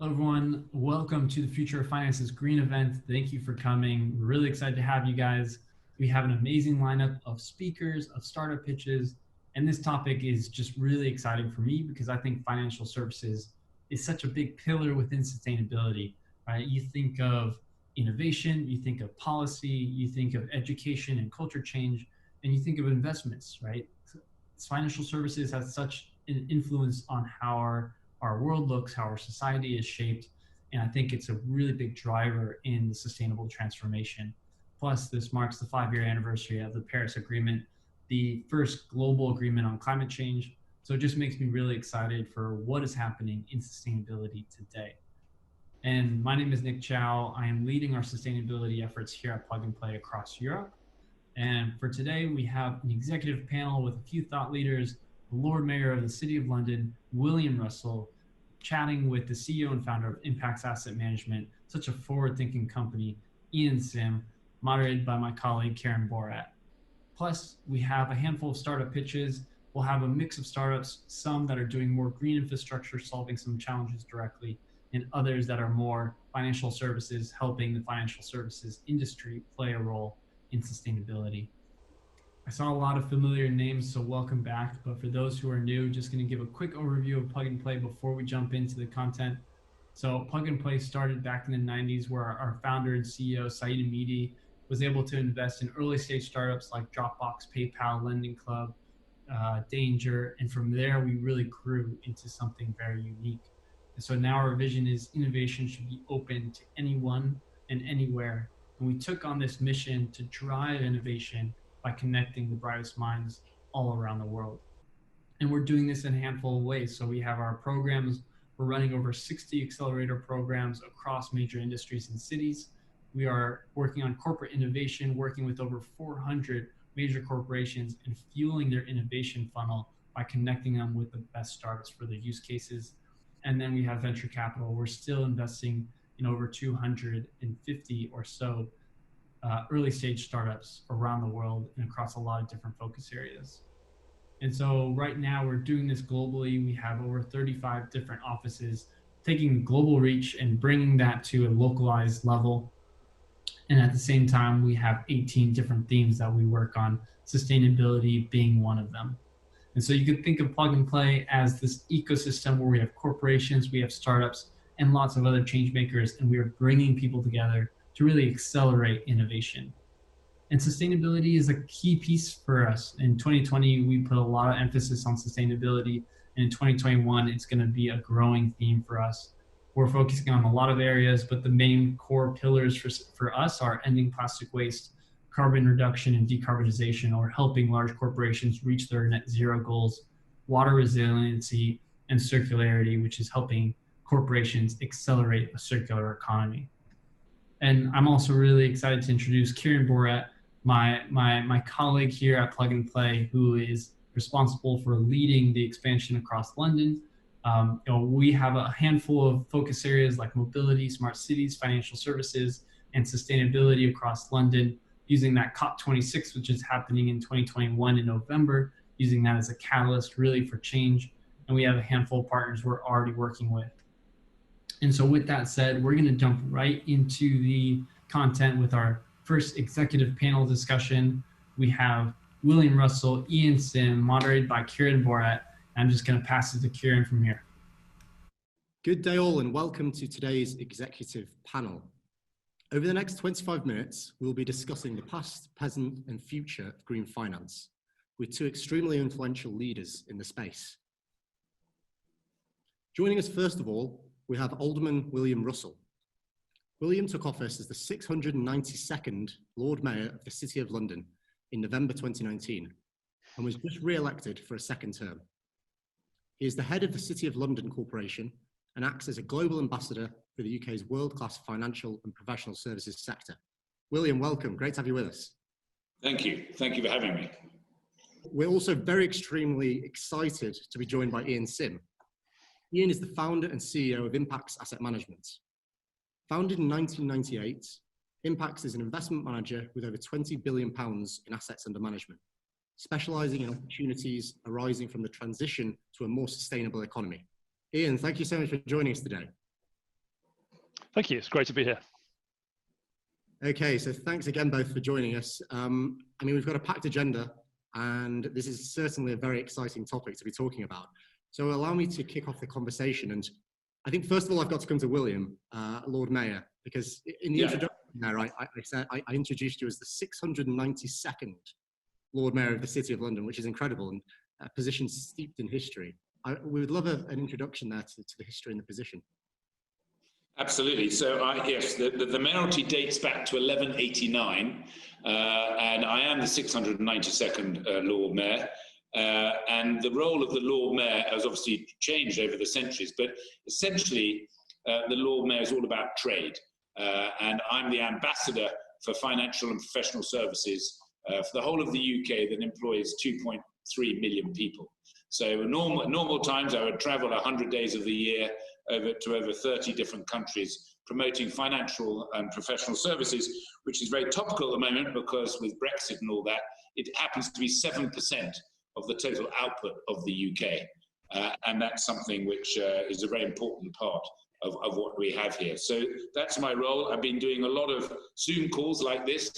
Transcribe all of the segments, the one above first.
Hello, everyone. Welcome to the Future of Finance's Green event. Thank you for coming. We're really excited to have you guys. We have an amazing lineup of speakers, of startup pitches, and this topic is just really exciting for me because I think financial services is such a big pillar within sustainability, right? You think of innovation, you think of policy, you think of education and culture change, and you think of investments, right? Financial services has such an influence on how our world looks, how our society is shaped. And I think it's a really big driver in the sustainable transformation. Plus, this marks the 5-year anniversary of the Paris Agreement, the first global agreement on climate change. So it just makes me really excited for what is happening in sustainability today. And my name is Nick Chow. I am leading our sustainability efforts here at Plug and Play across Europe. And for today, we have an executive panel with a few thought leaders, the Lord Mayor of the City of London, William Russell, chatting with the CEO and founder of Impax Asset Management, such a forward-thinking company, Ian Sim, moderated by my colleague, Karen Borat. Plus, we have a handful of startup pitches. We'll have a mix of startups, some that are doing more green infrastructure, solving some challenges directly, and others that are more financial services, helping the financial services industry play a role in sustainability. I saw a lot of familiar names, so welcome back. But for those who are new, just going to give a quick overview of Plug and Play before we jump into the content. So Plug and Play started back in the 90s where our founder and CEO, Saeed Hamidi, was able to invest in early stage startups like Dropbox, PayPal, Lending Club, Danger. And from there, we really grew into something very unique. And so now our vision is innovation should be open to anyone and anywhere. And we took on this mission to drive innovation by connecting the brightest minds all around the world. And we're doing this in a handful of ways. So we have our programs. We're running over 60 accelerator programs across major industries and cities. We are working on corporate innovation, working with over 400 major corporations and fueling their innovation funnel by connecting them with the best startups for their use cases. And then we have venture capital. We're still investing in over 250 or so early stage startups around the world and across a lot of different focus areas. And so right now we're doing this globally. We have over 35 different offices, taking global reach and bringing that to a localized level. And at the same time, we have 18 different themes that we work on, sustainability being one of them. And so you could think of Plug and Play as this ecosystem where we have corporations, we have startups, and lots of other change makers, and we are bringing people together to really accelerate innovation. And sustainability is a key piece for us. In 2020, we put a lot of emphasis on sustainability, and in 2021, it's going to be a growing theme for us. We're focusing on a lot of areas, but the main core pillars for us are ending plastic waste, carbon reduction and decarbonization, or helping large corporations reach their net zero goals, water resiliency, and circularity, which is helping corporations accelerate a circular economy. And I'm also really excited to introduce Karen Borat, my colleague here at Plug and Play, who is responsible for leading the expansion across London. We have a handful of focus areas like mobility, smart cities, financial services, and sustainability across London, using that COP26, which is happening in 2021 in November, using that as a catalyst really for change. And we have a handful of partners we're already working with. And so with that said, we're going to jump right into the content with our first executive panel discussion. We have William Russell, Ian Sim, moderated by Karen Borat. I'm just going to pass it to Karen from here. Good day all and welcome to today's executive panel. Over the next 25 minutes, we'll be discussing the past, present and future of green finance with two extremely influential leaders in the space. Joining us first of all, we have Alderman William Russell. William took office as the 692nd Lord Mayor of the City of London in November 2019 and was just re-elected for a second term. He is the head of the City of London Corporation and acts as a global ambassador for the UK's world-class financial and professional services sector. William, welcome. Great to have you with us. Thank you. Thank you for having me. We're also extremely excited to be joined by Ian Sim. Ian is the founder and CEO of Impax Asset Management. Founded in 1998, Impax is an investment manager with over £20 billion in assets under management, specializing in opportunities arising from the transition to a more sustainable economy. Ian, thank you so much for joining us today. Thank you. It's great to be here. Okay, so thanks again both for joining us. I mean, we've got a packed agenda, and this is certainly a very exciting topic to be talking about. So allow me to kick off the conversation. And I think first of all, I've got to come to William, Lord Mayor, because in the introduction there, I said I introduced you as the 692nd Lord Mayor of the City of London, which is incredible, and a position steeped in history. We would love an introduction there to the history and the position. Absolutely. So yes, the mayoralty dates back to 1189, and I am the 692nd Lord Mayor. And the role of the Lord Mayor has obviously changed over the centuries, but essentially the Lord Mayor is all about trade. And I'm the ambassador for financial and professional services for the whole of the UK that employs 2.3 million people. So normal times, I would travel 100 days of the year to over 30 different countries, promoting financial and professional services, which is very topical at the moment because with Brexit and all that, it happens to be 7% of the total output of the UK. And that's something which is a very important part of what we have here. So that's my role. I've been doing a lot of Zoom calls like this.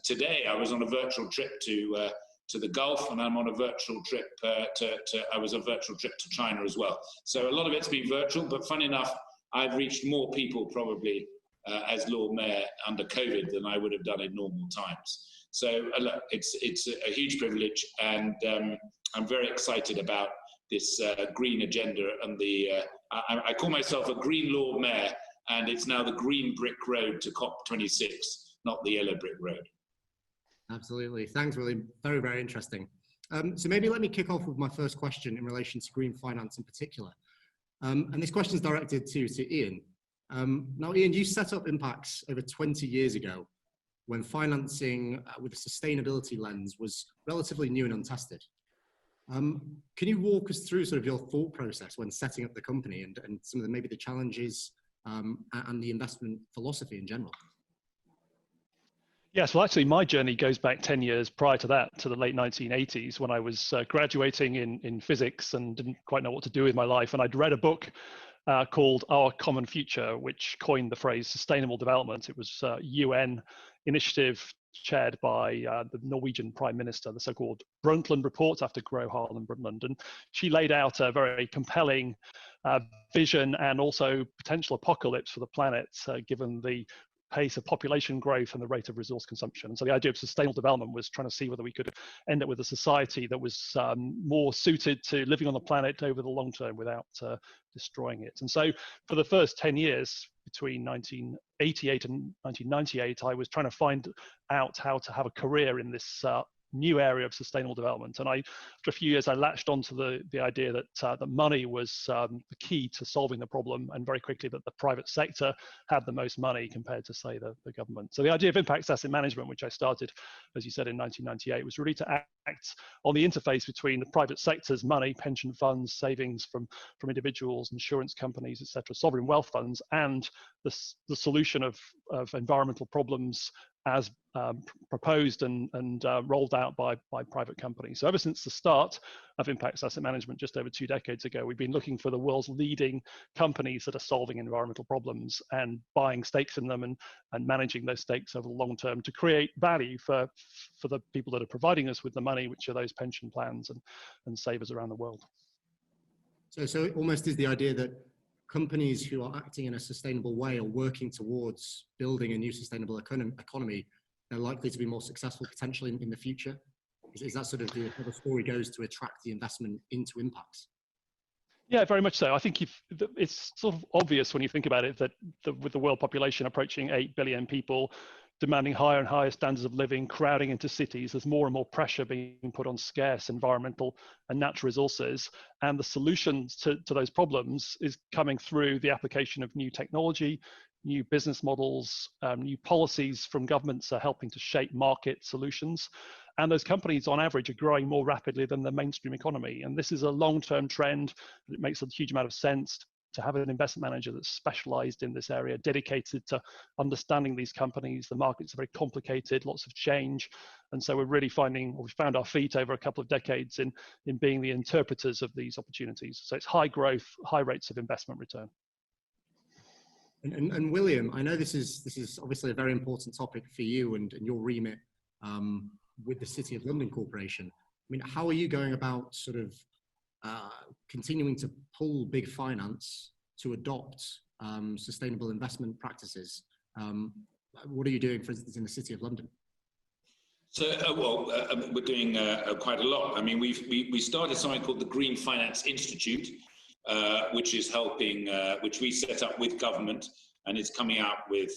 Today, I was on a virtual trip to the Gulf, and I'm on a virtual trip I was a virtual trip to China as well. So a lot of it's been virtual, but funny enough, I've reached more people probably as Lord Mayor under COVID than I would have done in normal times. So look, it's a huge privilege, and I'm very excited about this green agenda and I call myself a green Lord Mayor, and it's now the green brick road to COP26, not the yellow brick road. Absolutely. Thanks, William. Very, very interesting. So maybe let me kick off with my first question in relation to green finance in particular. And this question is directed to Ian. Now, Ian, you set up Impax over 20 years ago when financing with a sustainability lens was relatively new and untested. Can you walk us through sort of your thought process when setting up the company and some of maybe the challenges and the investment philosophy in general? Yes, well, actually, my journey goes back 10 years prior to that, to the late 1980s, when I was graduating in physics and didn't quite know what to do with my life. And I'd read a book called Our Common Future, which coined the phrase sustainable development. It was a UN initiative chaired by the Norwegian Prime Minister, the so-called Brundtland Report, after Gro Harlem Brundtland. And she laid out a very compelling vision and also potential apocalypse for the planet, given the pace of population growth and the rate of resource consumption. And so the idea of sustainable development was trying to see whether we could end up with a society that was more suited to living on the planet over the long term without destroying it. And so for the first 10 years, between 1988 and 1998, I was trying to find out how to have a career in this new area of sustainable development. And after a few years, I latched onto the idea that money was the key to solving the problem, and very quickly that the private sector had the most money compared to, say, the government. So the idea of Impax Asset Management, which I started, as you said, in 1998, was really to act on the interface between the private sector's money, pension funds, savings from individuals, insurance companies, etc., sovereign wealth funds, and the solution of environmental problems as proposed and rolled out by private companies. So ever since the start of Impax Asset Management just over 2 decades ago, we've been looking for the world's leading companies that are solving environmental problems and buying stakes in them and managing those stakes over the long term to create value for the people that are providing us with the money, which are those pension plans and savers around the world. So it almost is the idea that companies who are acting in a sustainable way or working towards building a new sustainable economy, they're likely to be more successful potentially in the future. Is that sort of how the story goes to attract the investment into Impax? Yeah, very much so. I think it's sort of obvious when you think about it that with the world population approaching 8 billion people, demanding higher and higher standards of living, crowding into cities, there's more and more pressure being put on scarce environmental and natural resources. And the solutions to those problems is coming through the application of new technology, new business models, new policies from governments are helping to shape market solutions. And those companies on average are growing more rapidly than the mainstream economy. And this is a long-term trend. It makes a huge amount of sense to have an investment manager that's specialized in this area, dedicated to understanding these companies. The markets are very complicated, lots of change. And so we're really we found our feet over a couple of decades in being the interpreters of these opportunities. So it's high growth, high rates of investment return. And William, I know this is obviously a very important topic for you and your remit with the City of London Corporation. I mean, how are you going about sort of continuing to pull big finance to adopt sustainable investment practices? What are you doing, for instance, in the City of London? So, we're doing quite a lot. I mean, we started something called the Green Finance Institute, which is helping, which we set up with government, and it's coming out with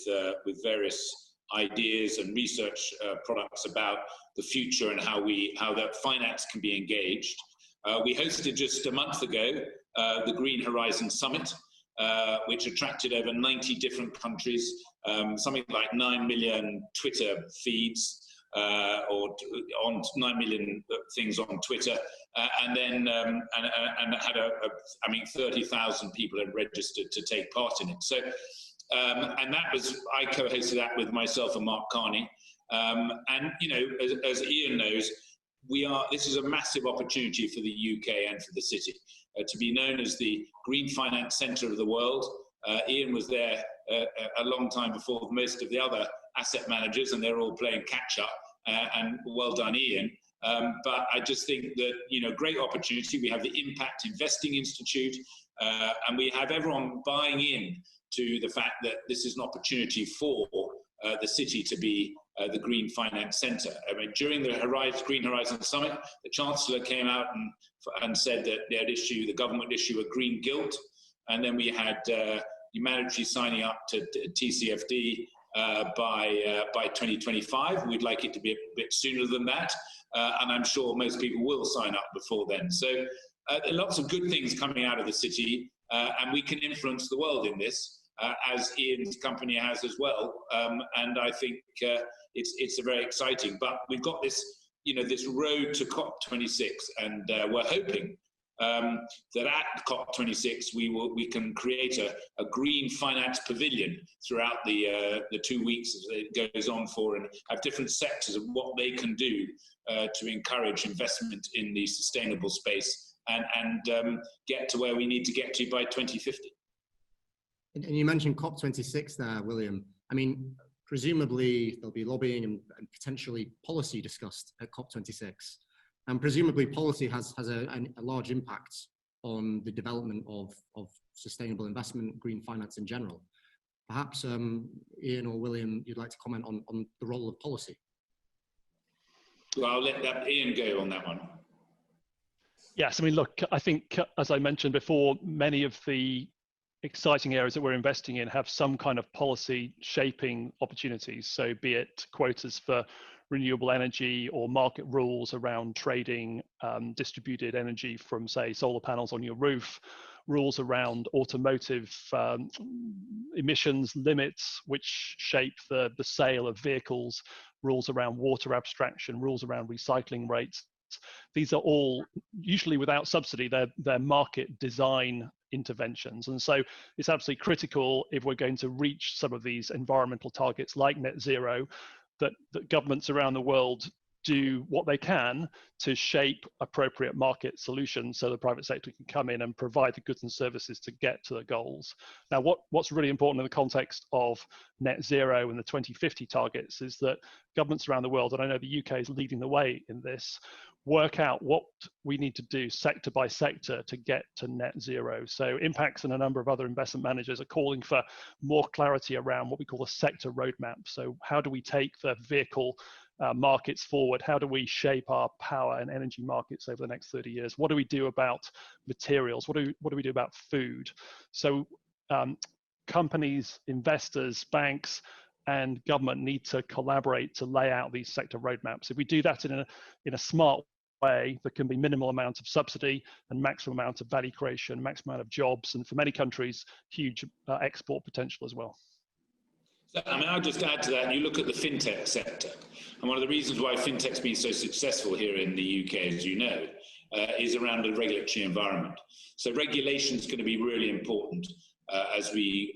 various ideas and research products about the future and how that finance can be engaged. We hosted just a month ago the Green Horizon Summit, which attracted over 90 different countries, something like 9 million Twitter feeds, or on 9 million things on Twitter, and then and had I mean 30,000 people had registered to take part in it. So and that was, I co-hosted that with myself and Mark Carney, and you know, as Ian knows, this is a massive opportunity for the UK and for the city to be known as the green finance centre of the world. Ian was there a long time before most of the other asset managers, and they're all playing catch up. And well done, Ian. But I just think that, you know, great opportunity. We have the Impact Investing Institute, and we have everyone buying in to the fact that this is an opportunity for the city to be the green finance centre. I mean, during the Green Horizon Summit, the Chancellor came out and said that the government would issue a green gilt, and then we had humanitary signing up to TCFD by 2025. We'd like it to be a bit sooner than that, and I'm sure most people will sign up before then. So lots of good things coming out of the city, and we can influence the world in this, as Ian's company has as well. And I think it's very exciting. But we've got this, you know, this road to COP26, and we're hoping that at COP26 we can create a green finance pavilion throughout the 2 weeks as it goes on for, and have different sectors of what they can do to encourage investment in the sustainable space and get to where we need to get to by 2050. And you mentioned COP26 there, William. I mean, presumably there'll be lobbying and potentially policy discussed at COP26. And presumably policy has a large impact on the development of sustainable investment, green finance in general. Perhaps Ian or William, you'd like to comment on the role of policy? Well, I'll let Ian go on that one. Yes, I mean, look, I think, as I mentioned before, many of the exciting areas that we're investing in have some kind of policy shaping opportunities. So be it quotas for renewable energy or market rules around trading distributed energy from, say, solar panels on your roof, rules around automotive emissions limits, which shape the sale of vehicles, rules around water abstraction, rules around recycling rates. These are all usually without subsidy. They're market design interventions. And so it's absolutely critical, if we're going to reach some of these environmental targets like net zero, that governments around the world do what they can to shape appropriate market solutions so the private sector can come in and provide the goods and services to get to the goals. Now, what's really important in the context of net zero and the 2050 targets is that governments around the world, and I know the UK is leading the way in this, work out what we need to do sector by sector to get to net zero. So Impax and a number of other investment managers are calling for more clarity around what we call a sector roadmap. So how do we take the vehicle markets forward? How do we shape our power and energy markets over the next 30 years? What do we do about materials? What do we do about food? So companies, investors, banks, and government need to collaborate to lay out these sector roadmaps. If we do that in a smart way, there can be minimal amount of subsidy and maximum amount of value creation, maximum amount of jobs, and for many countries, huge export potential as well. So, I mean, I'll just add to that. You look at the fintech sector, and one of the reasons why fintech's been so successful here in the UK, as you know, is around the regulatory environment. So regulation is going to be really important as we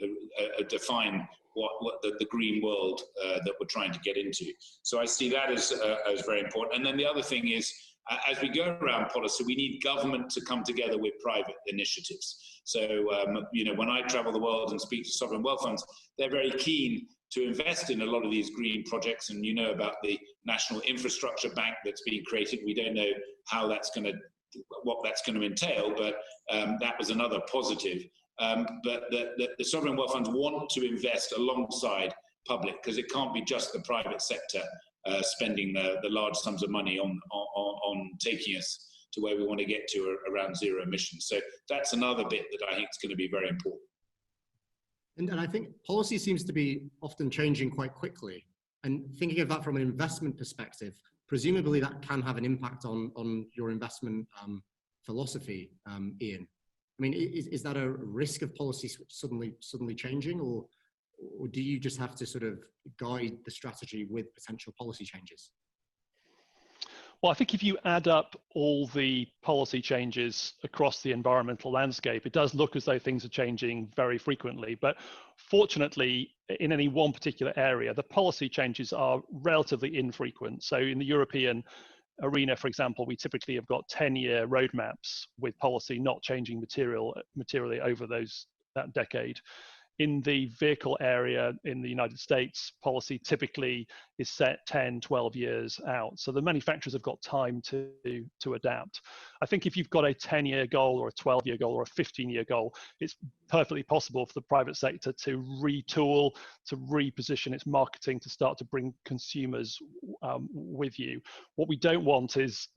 define what the green world that we're trying to get into. So I see that as very important. And then the other thing is, as we go around policy, we need government to come together with private initiatives. So, you know, when I travel the world and speak to sovereign wealth funds, they're very keen to invest in a lot of these green projects. And you know about the National Infrastructure Bank that's being created. We don't know how that's going to, what that's going to entail, but that was another positive. But the sovereign wealth funds want to invest alongside public, because it can't be just the private sector spending the large sums of money on taking us to where we want to get to around zero emissions. So that's another bit that I think is going to be very important. And I think policy seems to be often changing quite quickly. And thinking of that from an investment perspective, presumably that can have an impact on your investment philosophy, Ian. I mean, is that a risk of policy suddenly changing, or do you just have to sort of guide the strategy with potential policy changes? Well, I think if you add up all the policy changes across the environmental landscape, it does look as though things are changing very frequently. But fortunately, in any one particular area, the policy changes are relatively infrequent. So in the European arena, for example, we typically have got 10-year roadmaps with policy not changing materially over that decade. In the vehicle area in the United States, policy typically is set 10, 12 years out. So the manufacturers have got time to adapt. I think if you've got a 10-year goal or a 12-year goal or a 15-year goal, it's perfectly possible for the private sector to retool, to reposition its marketing, to start to bring consumers with you. What we don't want is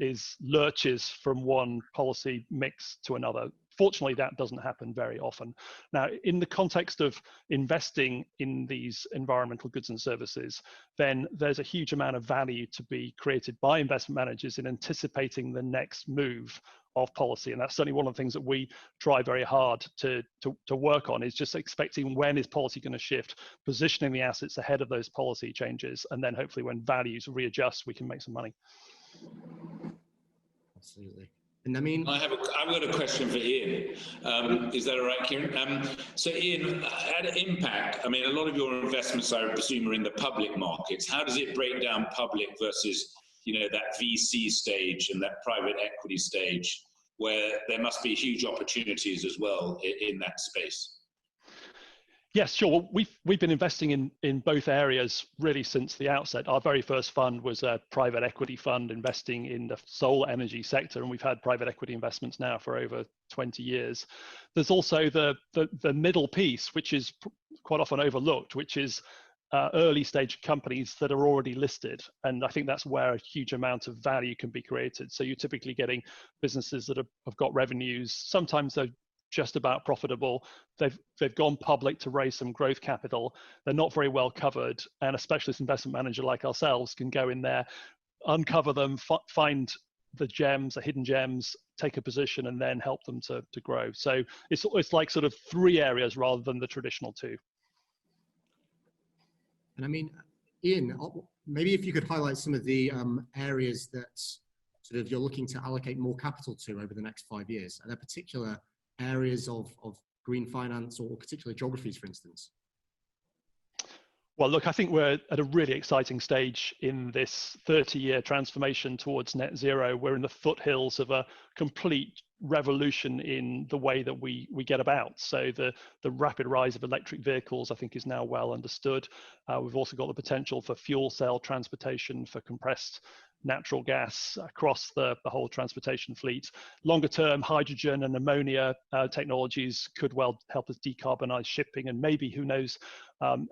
lurches from one policy mix to another. Fortunately, that doesn't happen very often. Now, in the context of investing in these environmental goods and services, then there's a huge amount of value to be created by investment managers in anticipating the next move of policy. And that's certainly one of the things that we try very hard to work on, is just expecting when is policy going to shift, positioning the assets ahead of those policy changes, and then hopefully when values readjust, we can make some money. Absolutely. And I mean, I've got a question for Ian. Is that all right, Kieran? So Ian, at Impact, I mean, a lot of your investments, I presume, are in the public markets. How does it break down public versus, you know, that VC stage and that private equity stage, where there must be huge opportunities as well in that space? Yes, sure. Well, we've been investing in both areas really since the outset. Our very first fund was a private equity fund investing in the solar energy sector, and we've had private equity investments now for over 20 years. There's also the middle piece, which is quite often overlooked, which is early stage companies that are already listed. And I think that's where a huge amount of value can be created. So you're typically getting businesses that have got revenues. Sometimes they're just about profitable. They've gone public to raise some growth capital. They're not very well covered, and a specialist investment manager like ourselves can go in there, uncover them, find the gems, the hidden gems, take a position, and then help them to grow. So it's like sort of three areas rather than the traditional two. And I mean, Ian, maybe if you could highlight some of the areas that sort of you're looking to allocate more capital to over the next 5 years. Are there particular areas of green finance or particular geographies, for instance? Well, look, I think we're at a really exciting stage in this 30-year transformation towards net zero. We're in the foothills of a complete revolution in the way that we get about. So the rapid rise of electric vehicles, I think, is now well understood. We've also got the potential for fuel cell transportation, for compressed natural gas across the whole transportation fleet. Longer term, hydrogen and ammonia technologies could well help us decarbonize shipping, and maybe, who knows,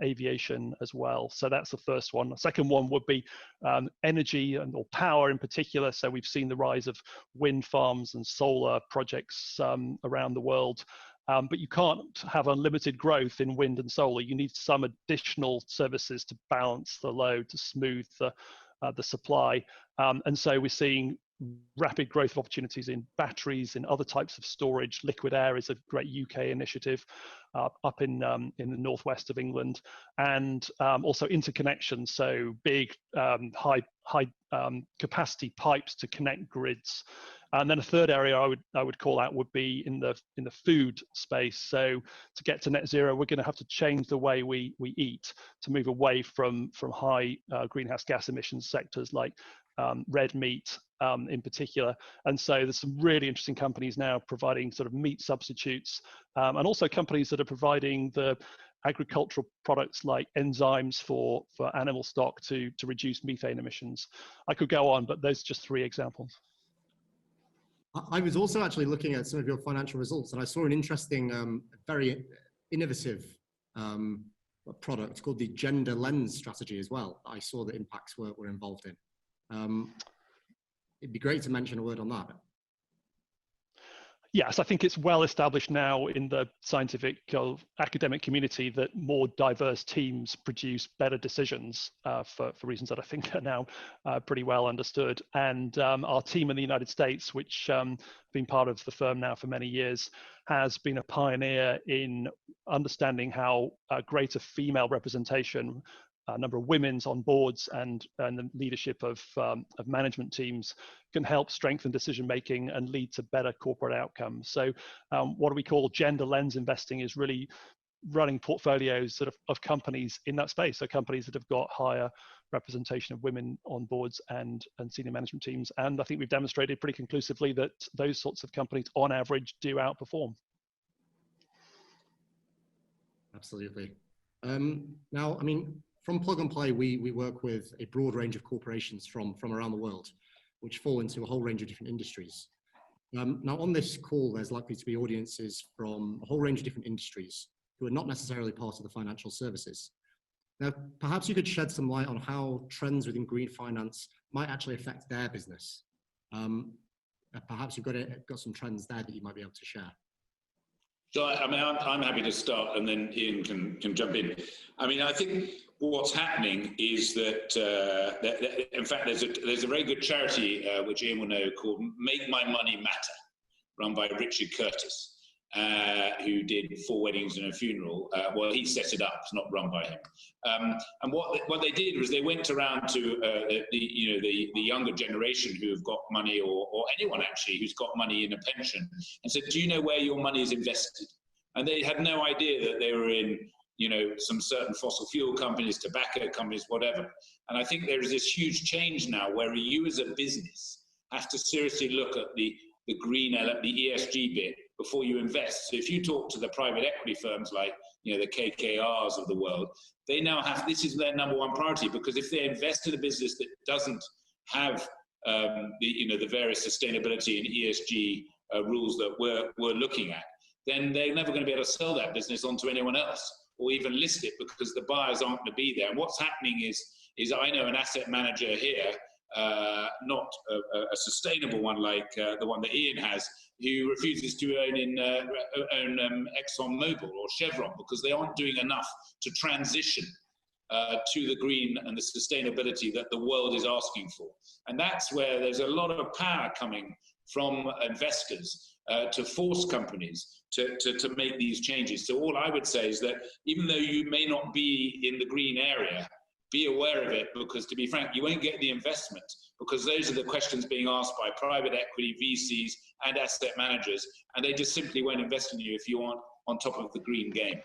aviation as well. So that's the first one. The second one would be energy or power in particular. So we've seen the rise of wind farms and solar projects around the world. But you can't have unlimited growth in wind and solar. You need some additional services to balance the load, to smooth the supply. And so we're seeing rapid growth of opportunities in batteries, in other types of storage. Liquid air is a great UK initiative up in the northwest of England, and also interconnection. So big, high capacity pipes to connect grids. And then a third area I would call out would be in the food space. So to get to net zero, we're going to have to change the way we eat, to move away from high greenhouse gas emissions sectors like red meat in particular. And so there's some really interesting companies now providing sort of meat substitutes, and also companies that are providing the agricultural products like enzymes for animal stock to reduce methane emissions. I could go on, but those are just 3 examples. I was also actually looking at some of your financial results, and I saw an interesting, very innovative product called the gender lens strategy as well. I saw that Impax were involved in. It'd be great to mention a word on that. Yes, I think it's well established now in the scientific academic community that more diverse teams produce better decisions for reasons that I think are now pretty well understood. And our team in the United States, which been part of the firm now for many years, has been a pioneer in understanding how greater female representation, a number of women's on boards and the leadership of management teams can help strengthen decision making and lead to better corporate outcomes. So what we call gender lens investing is really running portfolios sort of companies in that space. So companies that have got higher representation of women on boards and senior management teams. And I think we've demonstrated pretty conclusively that those sorts of companies on average do outperform. Absolutely. Now, I mean, from Plug and Play, we work with a broad range of corporations from around the world, which fall into a whole range of different industries. Now, on this call, there's likely to be audiences from a whole range of different industries who are not necessarily part of the financial services. Now, perhaps you could shed some light on how trends within green finance might actually affect their business. Perhaps you've got some trends there that you might be able to share. So, I mean, I'm happy to start, and then Ian can jump in. I mean, I think what's happening is that, in fact, there's a very good charity, which Ian will know, called Make My Money Matter, run by Richard Curtis, who did 4 weddings and a funeral. Well, he set it up; it's not run by him. And what they did was they went around to the younger generation who have got money, or anyone actually who's got money in a pension, and said, "Do you know where your money is invested?" And they had no idea that they were in, some certain fossil fuel companies, tobacco companies, whatever. And I think there is this huge change now where you as a business have to seriously look at the green, the ESG bit before you invest. So if you talk to the private equity firms like, the KKRs of the world, they now have, this is their number 1 priority, because if they invest in a business that doesn't have the various sustainability and ESG rules that we're looking at, then they're never going to be able to sell that business onto anyone else or even list it, because the buyers aren't going to be there. And what's happening is I know an asset manager here, not a sustainable one like the one that Ian has, who refuses to own ExxonMobil or Chevron because they aren't doing enough to transition to the green and the sustainability that the world is asking for. And that's where there's a lot of power coming from investors to force companies to make these changes. So all I would say is that even though you may not be in the green area, be aware of it, because to be frank, you won't get the investment, because those are the questions being asked by private equity, VCs, and asset managers, and they just simply won't invest in you if you aren't on top of the green game.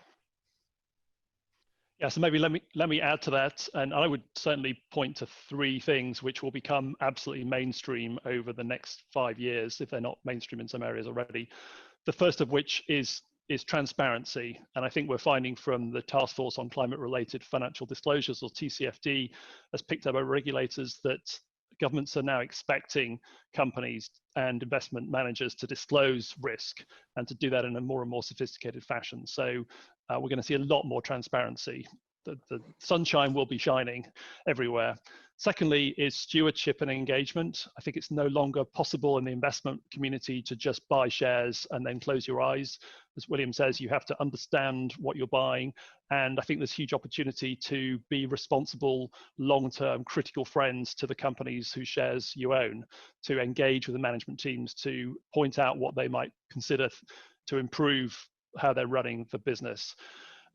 Yeah, so maybe let me add to that, and I would certainly point to 3 things which will become absolutely mainstream over the next 5 years, if they're not mainstream in some areas already. The first of which is transparency, and I think we're finding from the Task Force on Climate-Related Financial Disclosures, or TCFD, as picked up by regulators, that governments are now expecting companies and investment managers to disclose risk, and to do that in a more and more sophisticated fashion. So we're going to see a lot more transparency. The sunshine will be shining everywhere. Secondly is stewardship and engagement. I think it's no longer possible in the investment community to just buy shares and then close your eyes. As William says, you have to understand what you're buying. And I think there's huge opportunity to be responsible, long-term critical friends to the companies whose shares you own, to engage with the management teams, to point out what they might consider to improve how they're running the business.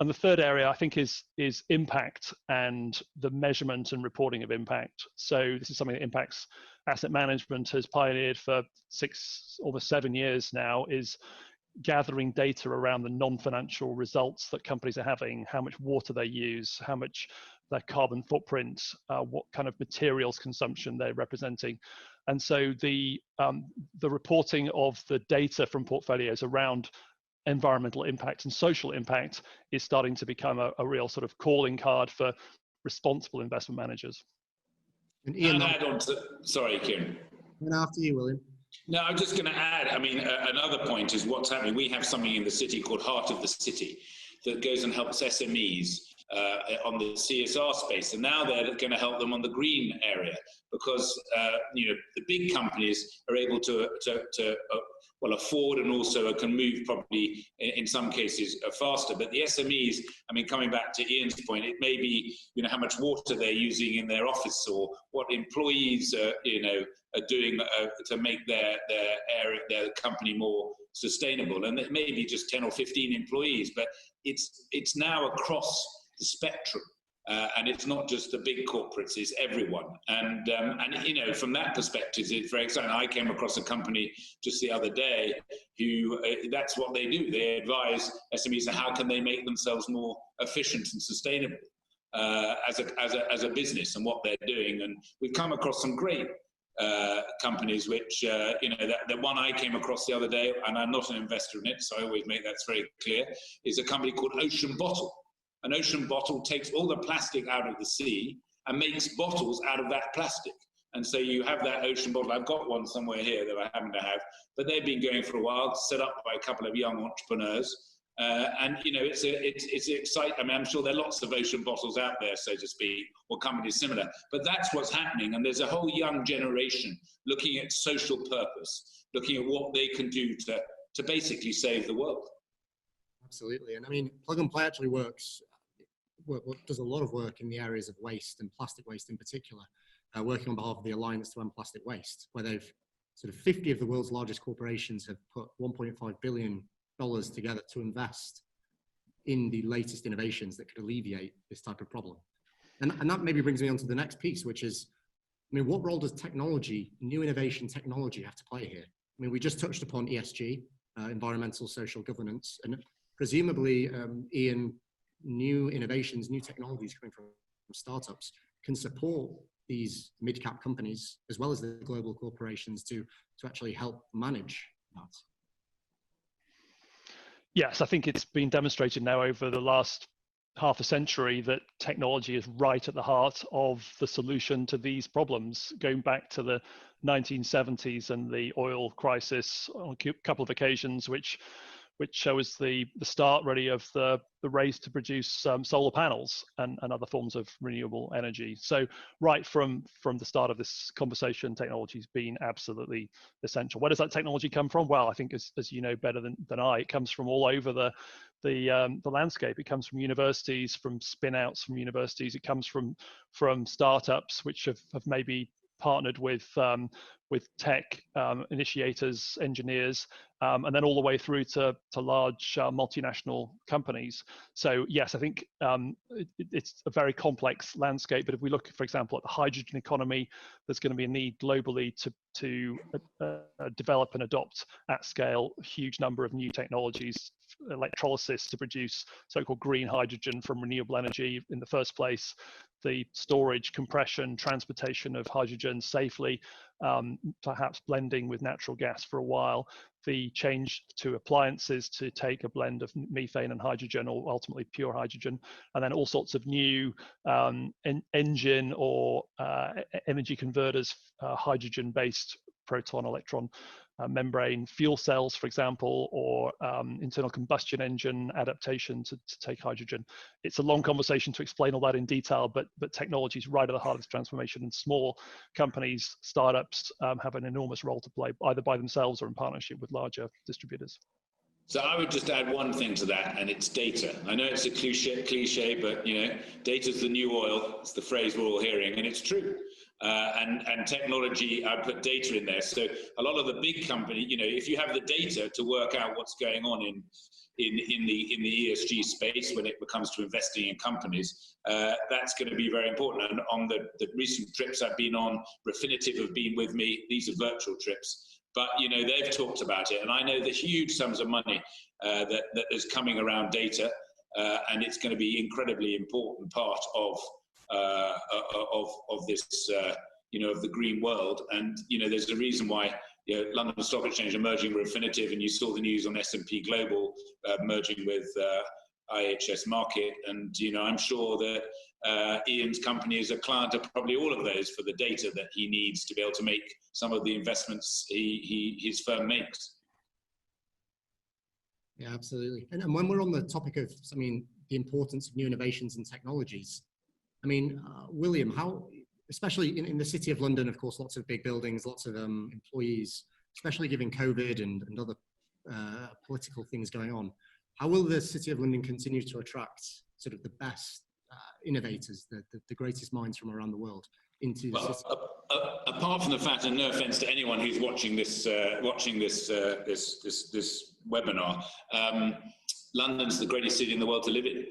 And the third area, I think, is impact and the measurement and reporting of impact. So this is something that Impax Asset Management has pioneered for almost 7 years now, is gathering data around the non-financial results that companies are having, how much water they use, how much their carbon footprint, what kind of materials consumption they're representing. And so the reporting of the data from portfolios around environmental impact and social impact is starting to become a real sort of calling card for responsible investment managers. And Ian, I'd add on to, sorry, Kieran. And after you, William. No, I'm just going to add, I mean, another point is what's happening. We have something in the city called Heart of the City that goes and helps SMEs on the CSR space. And now they're going to help them on the green area because, you know, the big companies are able to well, afford and also can move probably in some cases faster. But the SMEs, I mean, coming back to Ian's point, it may be, you know, how much water they're using in their office or what employees, you know, are doing to make their area, their company more sustainable. And it may be just 10 or 15 employees, but it's now across the spectrum. And it's not just the big corporates, it's everyone. And you know, from that perspective, it's very exciting. I came across a company just the other day who, that's what they do. They advise SMEs on how can they make themselves more efficient and sustainable as a business and what they're doing. And we've come across some great companies which, you know, the one I came across the other day, and I'm not an investor in it, so I always make that very clear, is a company called Ocean Bottle. An ocean bottle takes all the plastic out of the sea and makes bottles out of that plastic. And so you have that ocean bottle. I've got one somewhere here that I happen to have, but they've been going for a while, set up by a couple of young entrepreneurs. And, you know, it's exciting. I mean, I'm sure there are lots of ocean bottles out there, so to speak, or companies similar, but that's what's happening. And there's a whole young generation looking at social purpose, looking at what they can do to basically save the world. Absolutely. And I mean, Plug and Play actually does a lot of work in the areas of waste and plastic waste in particular, working on behalf of the Alliance to End Plastic Waste, where they've sort of 50 of the world's largest corporations have put $1.5 billion together to invest in the latest innovations that could alleviate this type of problem. And that maybe brings me on to the next piece, which is, I mean, what role does technology, new innovation technology, have to play here? I mean, we just touched upon ESG, environmental, social governance, and presumably, Ian, new innovations, new technologies coming from startups can support these mid-cap companies as well as the global corporations to actually help manage that. Yes, I think it's been demonstrated now over the last half a century that technology is right at the heart of the solution to these problems, going back to the 1970s and the oil crisis on a couple of occasions, which shows the start really of the race to produce solar panels and other forms of renewable energy. So right from the start of this conversation, technology has been absolutely essential. Where does that technology come from? Well, I think as you know better than I, it comes from all over the landscape. It comes from universities, from spin-outs from universities. It comes from startups which have maybe partnered with tech initiators, engineers, and then all the way through to large multinational companies. So yes, I think it's a very complex landscape. But if we look, for example, at the hydrogen economy, there's going to be a need globally to develop and adopt at scale a huge number of new technologies, electrolysis to produce so-called green hydrogen from renewable energy in the first place, the storage, compression, transportation of hydrogen safely, perhaps blending with natural gas for a while, the change to appliances to take a blend of methane and hydrogen, or ultimately pure hydrogen, and then all sorts of new engine or energy converters, hydrogen-based proton, electron, membrane fuel cells, for example, or internal combustion engine adaptation to take hydrogen. It's a long conversation to explain all that in detail, but technology is right at the heart of this transformation, and small companies, startups have an enormous role to play, either by themselves or in partnership with larger distributors. So I would just add one thing to that, and it's data. I know it's a cliche, but you know, data's the new oil. It's the phrase we're all hearing, and it's true. And technology, I put data in there. So a lot of the big company, you know, if you have the data to work out what's going on in the ESG space when it comes to investing in companies, that's going to be very important. And on the recent trips I've been on, Refinitiv have been with me. These are virtual trips. but they've talked about it, and I know the huge sums of money that is coming around data, and it's going to be incredibly important part of this of the green world. And there's a reason why London Stock Exchange are merging with Refinitiv, and you saw the news on S&P Global merging with IHS Markit, and I'm sure that Ian's company is a client of probably all of those for the data that he needs to be able to make some of the investments his firm makes. Yeah, absolutely. And when we're on the topic of, the importance of new innovations and technologies, William, how, especially in the City of London, of course, lots of big buildings, lots of employees, especially given COVID and other political things going on, how will the City of London continue to attract sort of the best innovators, the greatest minds from around the world into the city? Apart from the fact, and no offense to anyone who's watching this webinar, London's the greatest city in the world to live in.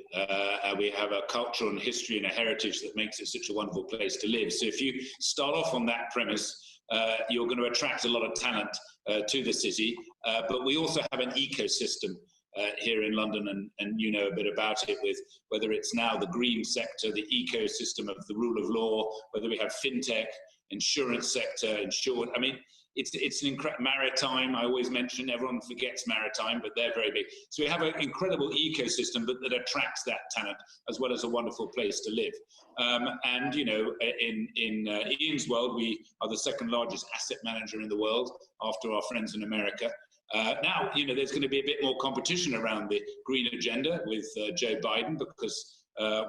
We have a culture and history and a heritage that makes it such a wonderful place to live. So if you start off on that premise, you're going to attract a lot of talent to the city. But we also have an ecosystem here in London, and you know a bit about it, with whether it's now the green sector, the ecosystem of the rule of law, whether we have fintech, insurance sector, it's an incredible maritime. I always mention, everyone forgets maritime, but they're very big. So we have an incredible ecosystem that attracts that talent, as well as a wonderful place to live. And in Ian's world, we are the second largest asset manager in the world after our friends in America. Now, there's going to be a bit more competition around the green agenda with Joe Biden, because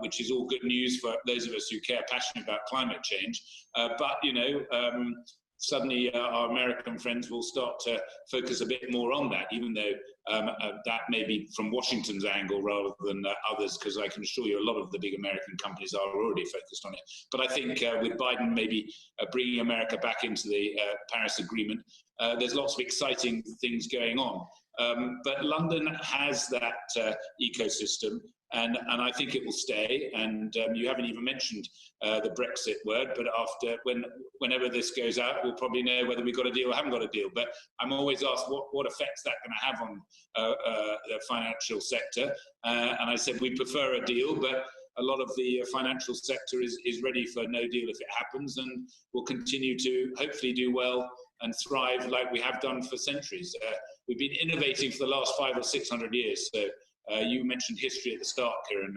which is all good news for those of us who care passionately about climate change. But suddenly our American friends will start to focus a bit more on that, even though that may be from Washington's angle rather than others, because I can assure you a lot of the big American companies are already focused on it. But I think with Biden maybe bringing America back into the Paris Agreement, there's lots of exciting things going on. But London has that ecosystem, and I think it will stay. And you haven't even mentioned the Brexit word, but whenever this goes out, we'll probably know whether we got a deal or haven't got a deal. But I'm always asked what effect's that going to have on the financial sector, and I said we prefer a deal, but a lot of the financial sector is ready for no deal if it happens, and will continue to hopefully do well and thrive like we have done for centuries. We've been innovating for the last 500 or 600 years. So you mentioned history at the start, Kieran.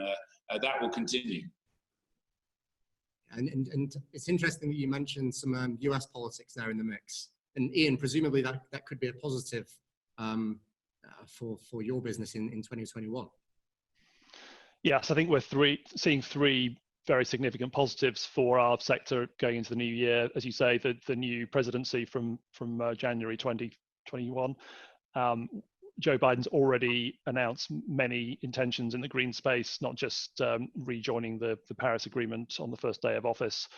That will continue. And it's interesting that you mentioned some US politics there in the mix. And Ian, presumably that could be a positive for your business in 2021. Yes, I think we're seeing three very significant positives for our sector going into the new year. As you say, the new presidency from January 2021. Joe Biden's already announced many intentions in the green space, not just rejoining the Paris Agreement on the first day of office.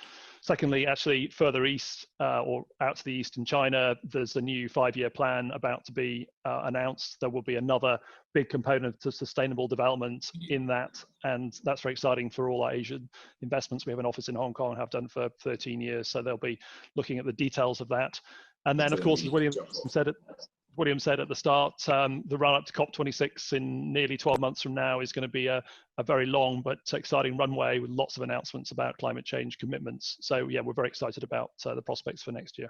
Secondly, actually further east or out to the east in China, there's a new 5-year plan about to be announced. There will be another big component to sustainable development in that, and that's very exciting for all our Asian investments. We have an office in Hong Kong, have done for 13 years, so they'll be looking at the details of that. And then, of course, as William said at the start, the run-up to COP26 in nearly 12 months from now is going to be a very long but exciting runway with lots of announcements about climate change commitments. So yeah, we're very excited about the prospects for next year.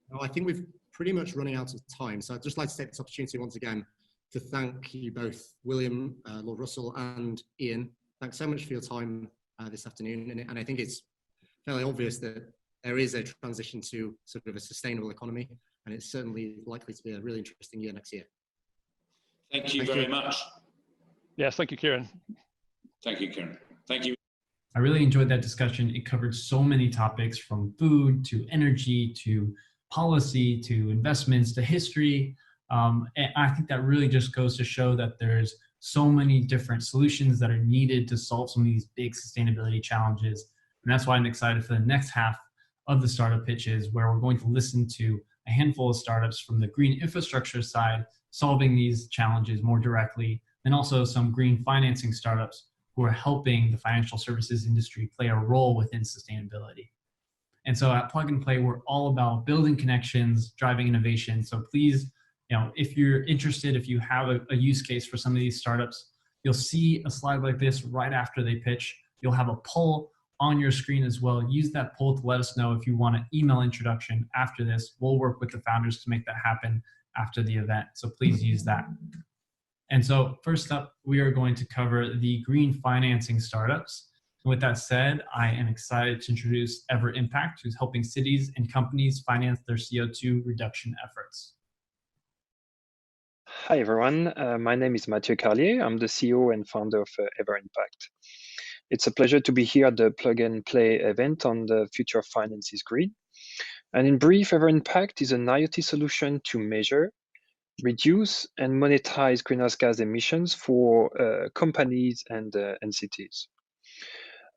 Well, I think we've pretty much running out of time. So I'd just like to take this opportunity once again to thank you both, William, Lord Russell, and Ian. Thanks so much for your time this afternoon. And I think it's fairly obvious that there is a transition to sort of a sustainable economy, and it's certainly likely to be a really interesting year next year. Thank you very much. Yes, thank you, Kieran. Thank you, Kieran. Thank you. I really enjoyed that discussion. It covered so many topics, from food to energy to policy to investments to history. And I think that really just goes to show that there's so many different solutions that are needed to solve some of these big sustainability challenges. And that's why I'm excited for the next half of the startup pitches, where we're going to listen to a handful of startups from the green infrastructure side solving these challenges more directly, and also some green financing startups who are helping the financial services industry play a role within sustainability. And so at Plug and Play, we're all about building connections, driving innovation. So please, if you're interested, if you have a use case for some of these startups, you'll see a slide like this right after they pitch. You'll have a poll on your screen as well. Use that poll to let us know if you want an email introduction after this. We'll work with the founders to make that happen after the event. So please use that. And so first up, we are going to cover the green financing startups. And with that said, I am excited to introduce Impact, who's helping cities and companies finance their CO2 reduction efforts. Hi, everyone. My name is Mathieu Carlier. I'm the CEO and founder of Impact. It's a pleasure to be here at the Plug and Play event on the future of finance is green. And in brief, Impact is an IoT solution to measure, reduce, and monetize greenhouse gas emissions for companies and cities.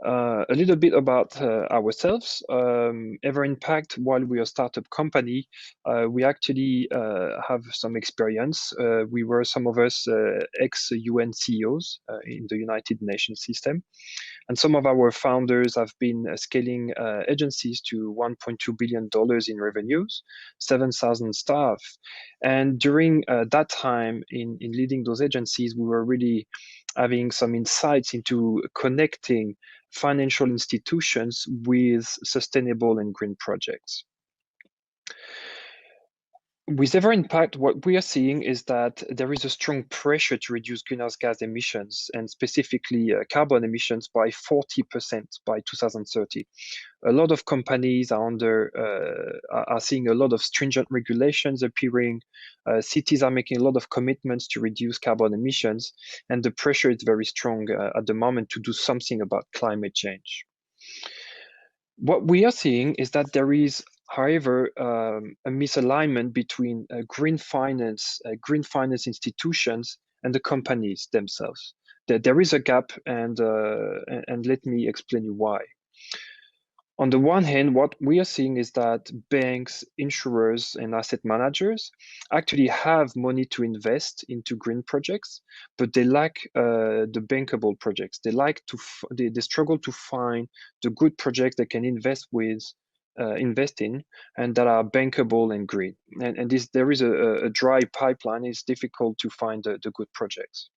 A little bit about ourselves. Impact, while we are a startup company, we actually have some experience. We were, some of us, ex-UN CEOs in the United Nations system. And some of our founders have been scaling agencies to $1.2 billion in revenues, 7,000 staff. And during that time in leading those agencies, we were really having some insights into connecting financial institutions with sustainable and green projects. With Impact, what we are seeing is that there is a strong pressure to reduce greenhouse gas emissions, and specifically carbon emissions, by 40% by 2030. A lot of companies are seeing a lot of stringent regulations appearing. Cities are making a lot of commitments to reduce carbon emissions, and the pressure is very strong at the moment to do something about climate change. What we are seeing is that there is, however, a misalignment between green finance institutions and the companies themselves. There is a gap, and let me explain you why. On the one hand, what we are seeing is that banks, insurers, and asset managers actually have money to invest into green projects, but they lack the bankable projects. They struggle to find the good projects they can invest in and that are bankable and green. And there is a dry pipeline. It's difficult to find the good projects.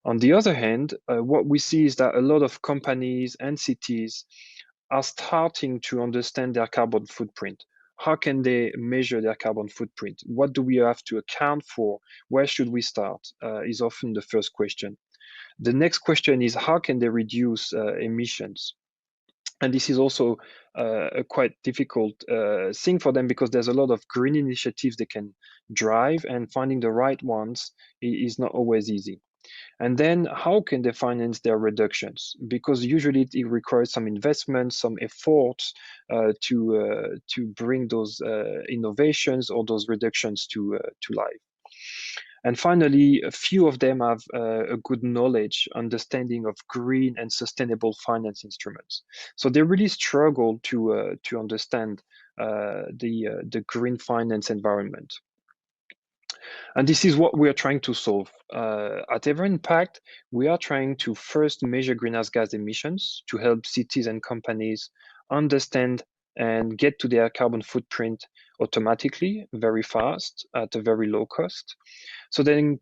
On the other hand, what we see is that a lot of companies and cities are starting to understand their carbon footprint. How can they measure their carbon footprint? What do we have to account for? Where should we start? Is often the first question. The next question is, how can they reduce emissions? And this is also a quite difficult thing for them, because there's a lot of green initiatives they can drive, and finding the right ones is not always easy. And then how can they finance their reductions? Because usually it requires some investment, some efforts to bring those innovations or those reductions to life. And finally, a few of them have a good knowledge, understanding of green and sustainable finance instruments. So they really struggle to understand the green finance environment. And this is what we are trying to solve. At Impact, we are trying to first measure greenhouse gas emissions to help cities and companies understand and get to their carbon footprint automatically, very fast, at a very low cost. So they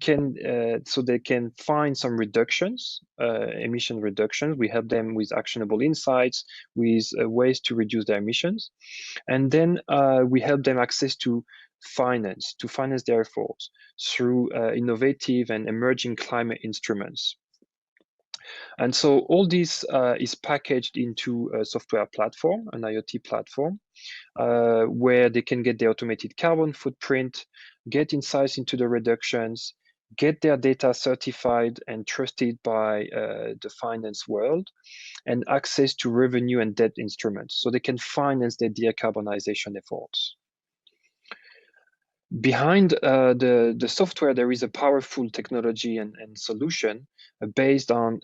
can find some reductions, emission reductions. We help them with actionable insights, with ways to reduce their emissions. And then we help them access to finance their efforts through innovative and emerging climate instruments. And so all this is packaged into a software platform, an IoT platform, where they can get their automated carbon footprint, get insights into the reductions, get their data certified and trusted by the finance world, and access to revenue and debt instruments, so they can finance their decarbonization efforts. Behind the software, there is a powerful technology and solution based on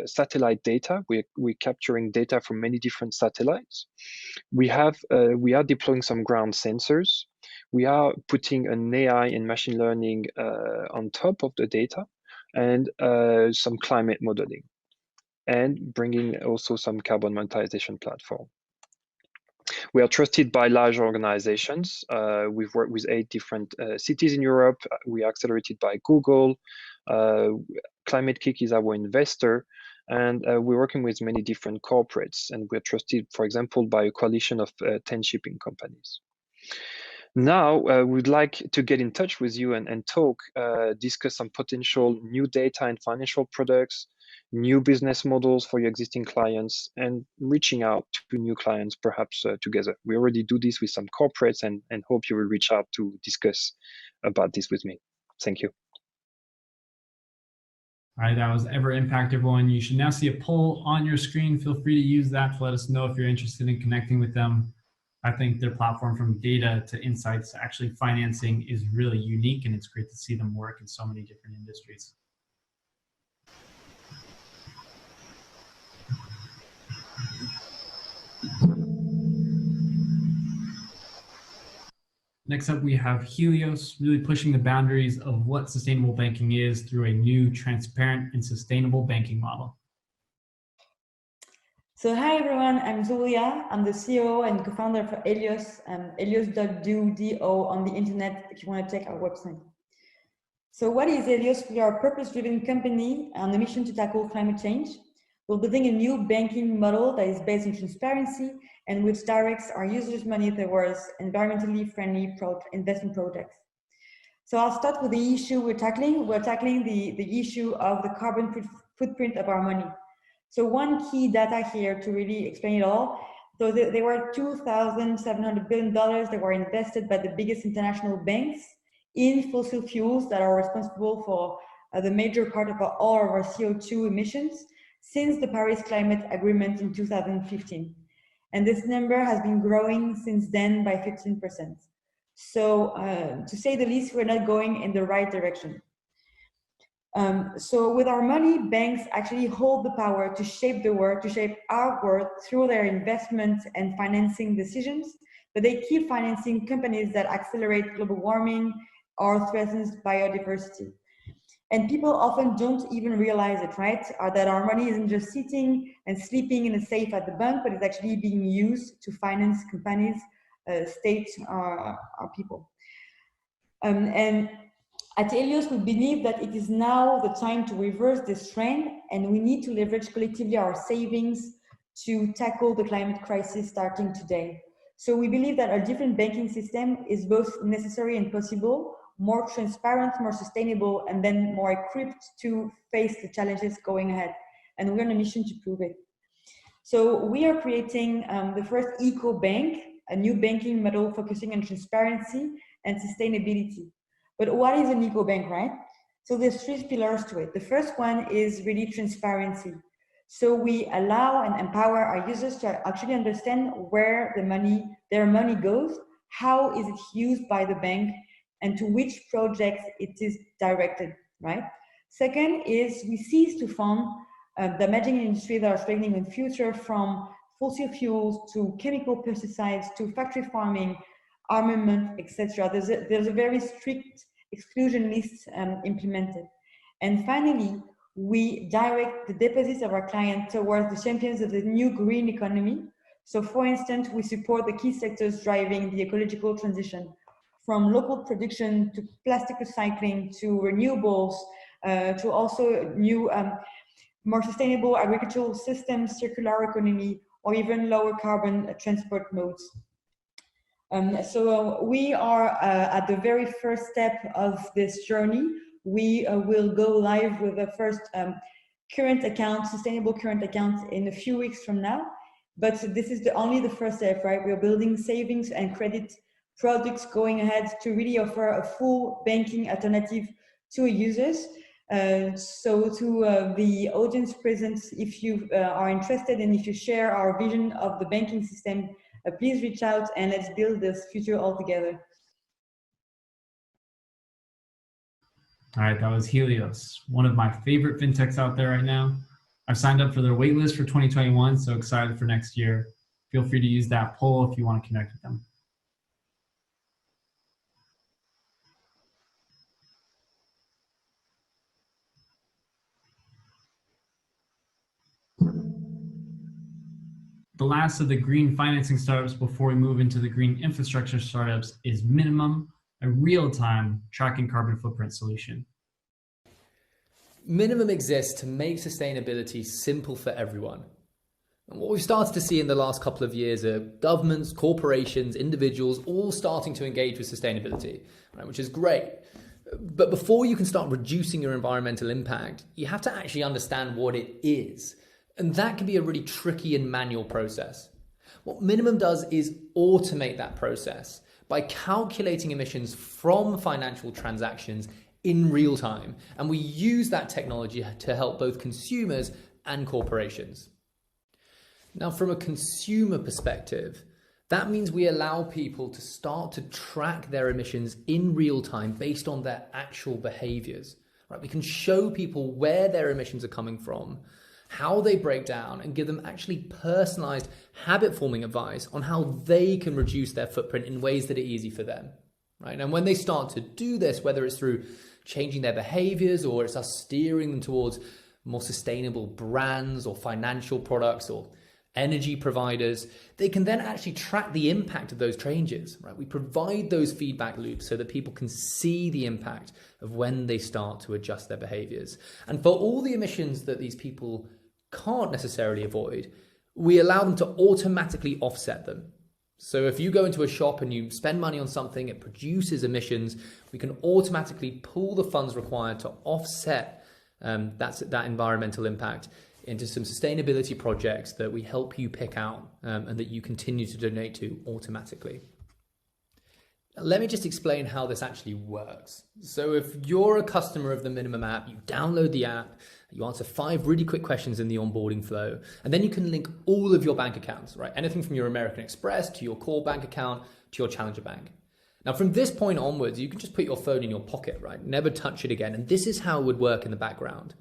satellite data. We're capturing data from many different satellites. We are deploying some ground sensors. We are putting an AI and machine learning on top of the data, and some climate modeling, and bringing also some carbon monetization platform. We are trusted by large organizations. We've worked with 8 different cities in Europe. We are accelerated by Google. Climate Kick is our investor. And we're working with many different corporates. And we're trusted, for example, by a coalition of 10 shipping companies. Now, we'd like to get in touch with you and talk, discuss some potential new data and financial products, new business models for your existing clients, and reaching out to new clients, perhaps together. We already do this with some corporates and hope you will reach out to discuss about this with me. Thank you. All right, that was Ever Impact, everyone. You should now see a poll on your screen. Feel free to use that to let us know if you're interested in connecting with them. I think their platform, from data to insights to actually financing, is really unique, and it's great to see them work in so many different industries. Next up, we have Helios, really pushing the boundaries of what sustainable banking is through a new, transparent, and sustainable banking model. So hi everyone, I'm Julia. I'm the CEO and co-founder for Helios, helios.do on the internet if you want to check our website. So what is Helios? We are a purpose-driven company on a mission to tackle climate change. We're building a new banking model that is based on transparency and which directs our users' money towards environmentally friendly investment projects. So I'll start with the issue we're tackling. We're tackling the issue of the carbon footprint of our money. So one key data here to really explain it all. So there were $2,700 billion that were invested by the biggest international banks in fossil fuels that are responsible for the major part of all of our CO2 emissions since the Paris Climate Agreement in 2015. And this number has been growing since then by 15%. So to say the least, we're not going in the right direction. So with our money, banks actually hold the power to shape the world, to shape our world through their investment and financing decisions, but they keep financing companies that accelerate global warming or threatens biodiversity. And people often don't even realize it, right? That our money isn't just sitting and sleeping in a safe at the bank, but it's actually being used to finance companies, states, or people. And at Helios, we believe that it is now the time to reverse this trend, and we need to leverage collectively our savings to tackle the climate crisis starting today. So we believe that a different banking system is both necessary and possible, more transparent, more sustainable, and then more equipped to face the challenges going ahead. And we're on a mission to prove it. So we are creating the first eco-bank, a new banking model focusing on transparency and sustainability. But what is an eco-bank, right? So there's 3 pillars to it. The first one is really transparency. So we allow and empower our users to actually understand where their money goes, how is it used by the bank, and to which projects it is directed, right? Second is we cease to fund damaging industries that are threatening in the future, from fossil fuels to chemical pesticides to factory farming, armament, etc. There's a very strict exclusion list implemented. And finally, we direct the deposits of our clients towards the champions of the new green economy. So for instance, we support the key sectors driving the ecological transition, from local production to plastic recycling to renewables, to also new, more sustainable agricultural systems, circular economy, or even lower carbon transport modes. So we are at the very first step of this journey. We will go live with the first current account, sustainable current account, in a few weeks from now. But this is only the first step, right? We're building savings and credit products going ahead to really offer a full banking alternative to users. So to the audience present, if you are interested and if you share our vision of the banking system, please reach out and let's build this future all together. All right, that was Helios, one of my favorite fintechs out there right now. I've signed up for their waitlist for 2021, so excited for next year. Feel free to use that poll if you want to connect with them. the last of the green financing startups before we move into the green infrastructure startups is Minimum, a real-time tracking carbon footprint solution. Minimum exists to make sustainability simple for everyone. And what we've started to see in the last couple of years are governments, corporations, individuals all starting to engage with sustainability, right, which is great. But before you can start reducing your environmental impact, you have to actually understand what it is. And that can be a really tricky and manual process. What Minimum does is automate that process by calculating emissions from financial transactions in real time. And we use that technology to help both consumers and corporations. Now, from a consumer perspective, that means we allow people to start to track their emissions in real time based on their actual behaviors. Right? We can show people where their emissions are coming from, how they break down, and give them actually personalized habit-forming advice on how they can reduce their footprint in ways that are easy for them. Right? And when they start to do this, whether it's through changing their behaviors or it's us steering them towards more sustainable brands or financial products or energy providers, they can then actually track the impact of those changes. Right? We provide those feedback loops so that people can see the impact of when they start to adjust their behaviors. And for all the emissions that these people can't necessarily avoid, we allow them to automatically offset them. So if you go into a shop and you spend money on something, it produces emissions, we can automatically pull the funds required to offset that environmental impact into some sustainability projects that we help you pick out and that you continue to donate to automatically. Let me just explain how this actually works. So if you're a customer of the Minimum app, you download the app, you answer 5 really quick questions in the onboarding flow, and then you can link all of your bank accounts, right? Anything from your American Express to your core bank account to your Challenger Bank. Now, from this point onwards, you can just put your phone in your pocket, right? Never touch it again. And this is how it would work in the background.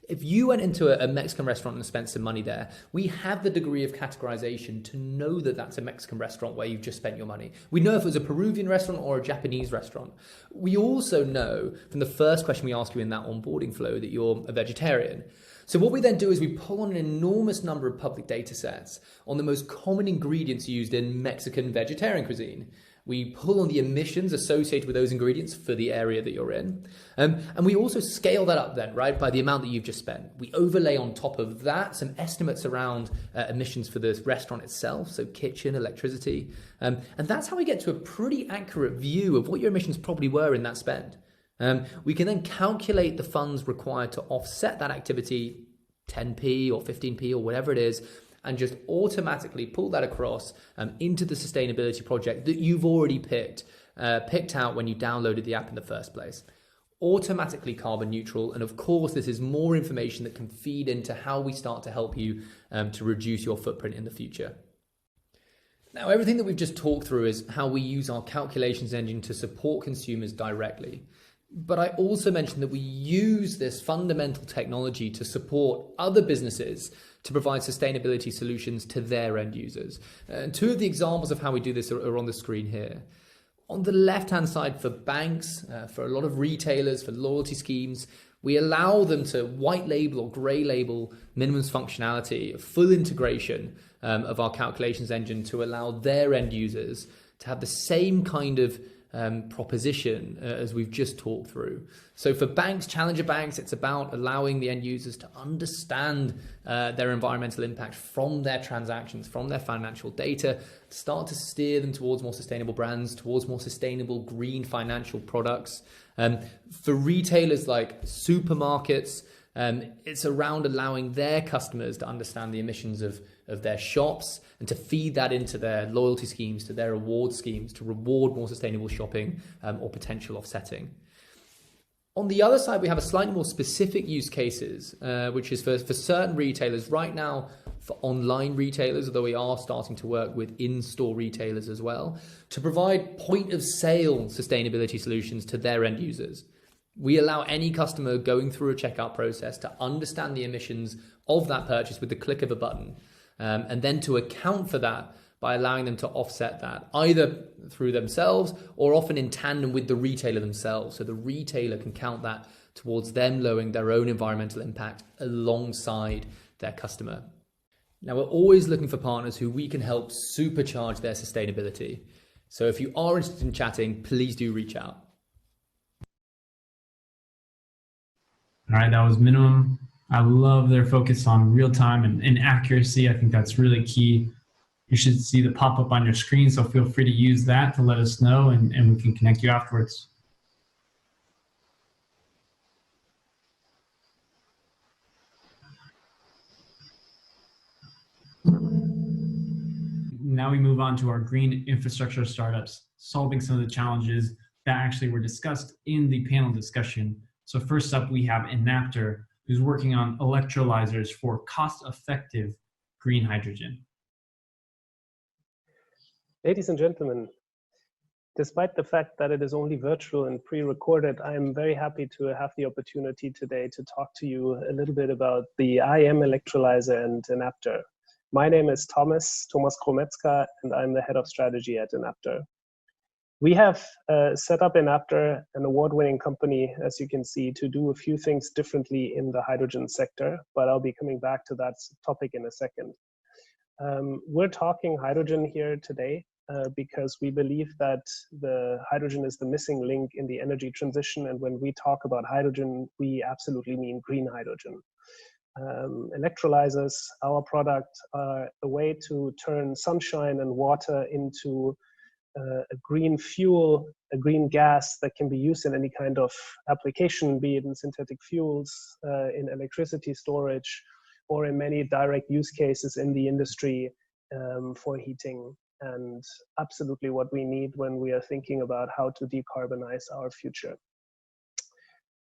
If you went into a Mexican restaurant and spent some money there, we have the degree of categorization to know that that's a Mexican restaurant where you've just spent your money. We know if it was a Peruvian restaurant or a Japanese restaurant. We also know from the first question we ask you in that onboarding flow that you're a vegetarian. So what we then do is we pull on an enormous number of public data sets on the most common ingredients used in Mexican vegetarian cuisine. We pull on the emissions associated with those ingredients for the area that you're in. And we also scale that up then, right, by the amount that you've just spent. We overlay on top of that some estimates around emissions for the restaurant itself, so kitchen, electricity. And that's how we get to a pretty accurate view of what your emissions probably were in that spend. We can then calculate the funds required to offset that activity, 10p or 15p or whatever it is, and just automatically pull that across into the sustainability project that you've already picked out when you downloaded the app in the first place. Automatically carbon neutral. And of course, this is more information that can feed into how we start to help you to reduce your footprint in the future. Now, everything that we've just talked through is how we use our calculations engine to support consumers directly. But I also mentioned that we use this fundamental technology to support other businesses to provide sustainability solutions to their end users. And 2 of the examples of how we do this are on the screen here. On the left-hand side for banks, for a lot of retailers, for loyalty schemes, we allow them to white label or gray label Minimum's functionality, full integration of our calculations engine to allow their end users to have the same kind of proposition as we've just talked through. So for banks, challenger banks, it's about allowing the end users to understand their environmental impact from their transactions, from their financial data, start to steer them towards more sustainable brands, towards more sustainable green financial products. For retailers like supermarkets, it's around allowing their customers to understand the emissions of their shops and to feed that into their loyalty schemes, to their reward schemes, to reward more sustainable shopping or potential offsetting. On the other side, we have a slightly more specific use cases, which is for certain retailers right now, for online retailers, although we are starting to work with in-store retailers as well, to provide point-of-sale sustainability solutions to their end users. We allow any customer going through a checkout process to understand the emissions of that purchase with the click of a button, and then to account for that by allowing them to offset that either through themselves or often in tandem with the retailer themselves. So the retailer can count that towards them lowering their own environmental impact alongside their customer. Now, we're always looking for partners who we can help supercharge their sustainability. So if you are interested in chatting, please do reach out. All right, that was Minimum. I love their focus on real time and accuracy. I think that's really key. You should see the pop-up on your screen, so feel free to use that to let us know, and we can connect you afterwards. Now we move on to our green infrastructure startups, solving some of the challenges that actually were discussed in the panel discussion. So first up, we have Enapter, who's working on electrolyzers for cost-effective green hydrogen. Ladies and gentlemen, despite the fact that it is only virtual and pre-recorded, I am very happy to have the opportunity today to talk to you a little bit about the IM electrolyzer and Enapter. My name is Thomas Krometzka, and I'm the head of strategy at Enapter. We have set up Enapter, an award-winning company, as you can see, to do a few things differently in the hydrogen sector, but I'll be coming back to that topic in a second. We're talking hydrogen here today because we believe that the hydrogen is the missing link in the energy transition, and when we talk about hydrogen, we absolutely mean green hydrogen. Electrolyzers, our product, are a way to turn sunshine and water into a green fuel, a green gas that can be used in any kind of application, be it in synthetic fuels, in electricity storage, or in many direct use cases in the industry for heating, and absolutely what we need when we are thinking about how to decarbonize our future.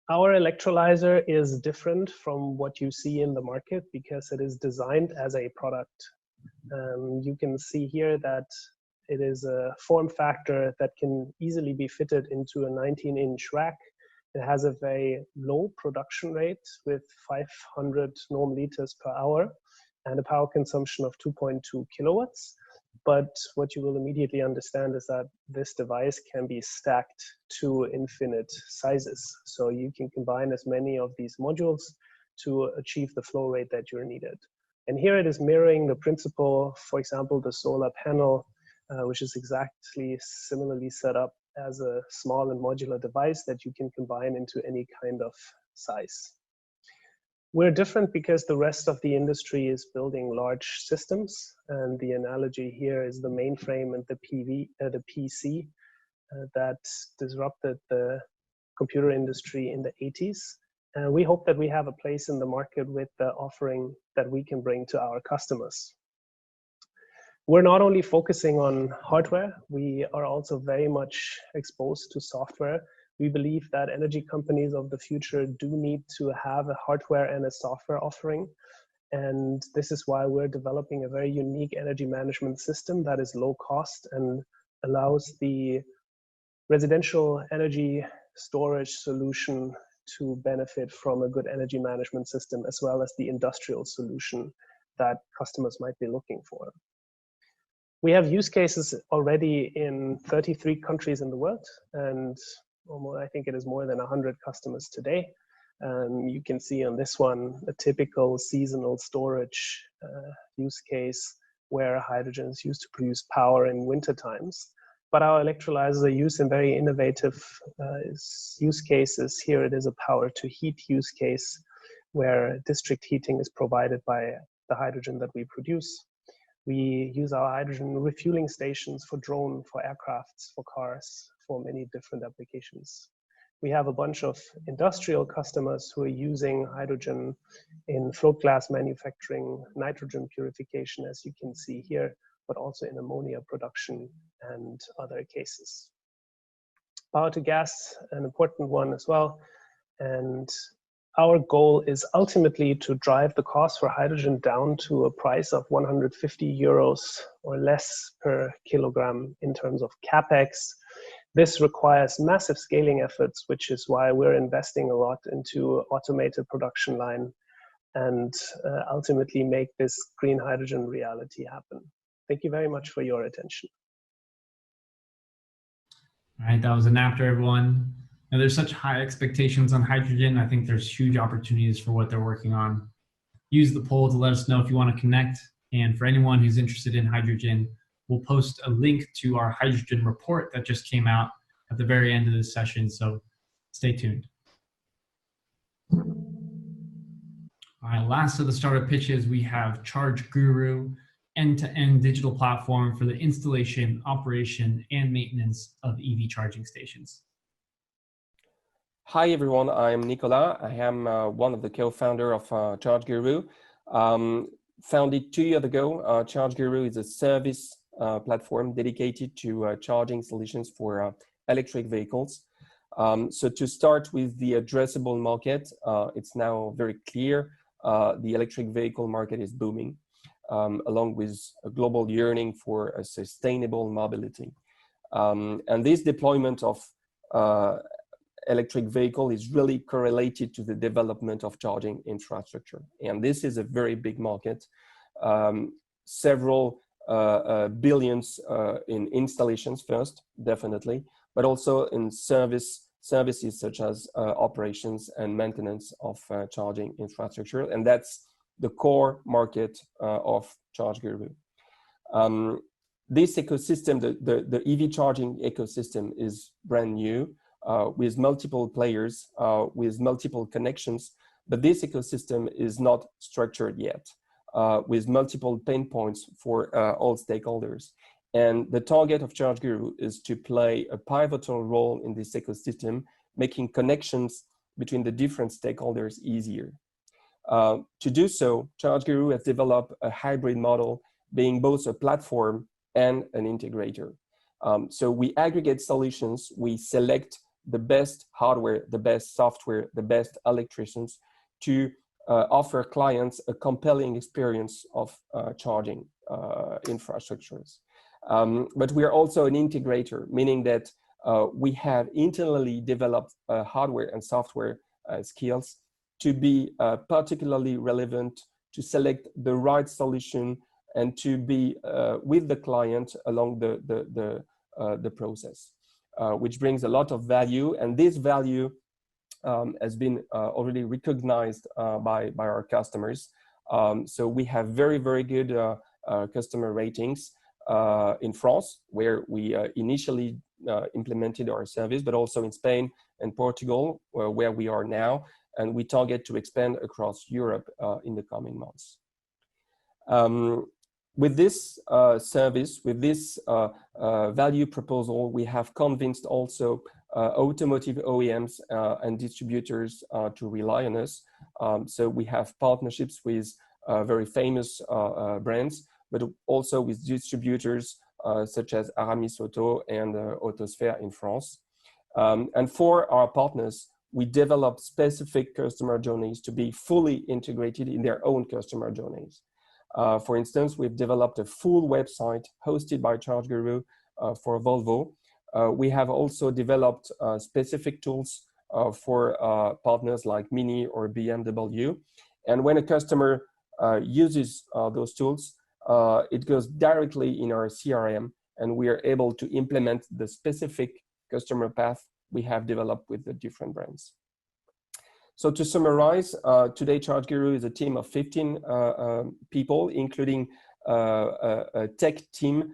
Our electrolyzer is different from what you see in the market because it is designed as a product. You can see here that it is a form factor that can easily be fitted into a 19-inch rack. It has a very low production rate with 500 norm liters per hour and a power consumption of 2.2 kilowatts. But what you will immediately understand is that this device can be stacked to infinite sizes. So you can combine as many of these modules to achieve the flow rate that you're needed. And here it is mirroring the principle, for example, the solar panel, which is exactly similarly set up as a small and modular device that you can combine into any kind of size. We're different because the rest of the industry is building large systems, and the analogy here is the mainframe and the PC that disrupted the computer industry in the 80s. And we hope that we have a place in the market with the offering that we can bring to our customers. We're not only focusing on hardware, we are also very much exposed to software. We believe that energy companies of the future do need to have a hardware and a software offering. And this is why we're developing a very unique energy management system that is low cost and allows the residential energy storage solution to benefit from a good energy management system, as well as the industrial solution that customers might be looking for. We have use cases already in 33 countries in the world, and I think it is more than 100 customers today. You can see on this one a typical seasonal storage use case where hydrogen is used to produce power in winter times. But our electrolyzers are used in very innovative use cases. Here it is a power to heat use case where district heating is provided by the hydrogen that we produce. We use our hydrogen refueling stations for drone, for aircrafts, for cars, for many different applications. We have a bunch of industrial customers who are using hydrogen in float glass manufacturing, nitrogen purification, as you can see here, but also in ammonia production and other cases. Power to gas, an important one as well. And our goal is ultimately to drive the cost for hydrogen down to a price of 150 euros or less per kilogram in terms of CapEx. This requires massive scaling efforts, which is why we're investing a lot into automated production line and ultimately make this green hydrogen reality happen. Thank you very much for your attention. All right, that was Enapter, everyone. Now, there's such high expectations on hydrogen. I think there's huge opportunities for what they're working on. Use the poll to let us know if you want to connect. And for anyone who's interested in hydrogen, we'll post a link to our hydrogen report that just came out at the very end of this session, so stay tuned. All right, last of the startup pitches, we have Charge Guru, end-to-end digital platform for the installation, operation, and maintenance of EV charging stations. Hi everyone, I'm Nicolas. I am one of the co-founder of Charge Guru. Founded 2 years ago, Charge Guru is a service platform dedicated to charging solutions for electric vehicles. So to start with the addressable market, it's now very clear the electric vehicle market is booming, along with a global yearning for a sustainable mobility. And this deployment of electric vehicle is really correlated to the development of charging infrastructure. And this is a very big market, several billions in installations first, definitely, but also in services such as operations and maintenance of charging infrastructure. And that's the core market of Charge Guru. This ecosystem, the EV charging ecosystem is brand new, with multiple players, with multiple connections, but this ecosystem is not structured yet, with multiple pain points for all stakeholders. And the target of Charge Guru is to play a pivotal role in this ecosystem, making connections between the different stakeholders easier. To do so, Charge Guru has developed a hybrid model, being both a platform and an integrator. So we aggregate solutions, we select the best hardware, the best software, the best electricians to offer clients a compelling experience of charging infrastructures. But we are also an integrator, meaning that we have internally developed hardware and software skills to be particularly relevant, to select the right solution, and to be with the client along the process. Which brings a lot of value, and this value has been already recognized by our customers. So we have very, very good customer ratings in France, where we initially implemented our service, but also in Spain and Portugal, where we are now, and we target to expand across Europe in the coming months. With this service, with this value proposal, we have convinced also automotive OEMs and distributors to rely on us. So we have partnerships with very famous brands, but also with distributors such as Aramis Auto and Autosphere in France. And for our partners, we develop specific customer journeys to be fully integrated in their own customer journeys. For instance, we've developed a full website hosted by Charge Guru for Volvo. We have also developed specific tools for partners like Mini or BMW. And when a customer uses those tools, it goes directly in our CRM, and we are able to implement the specific customer path we have developed with the different brands. So to summarize, today Charge Guru is a team of 15 people, including a tech team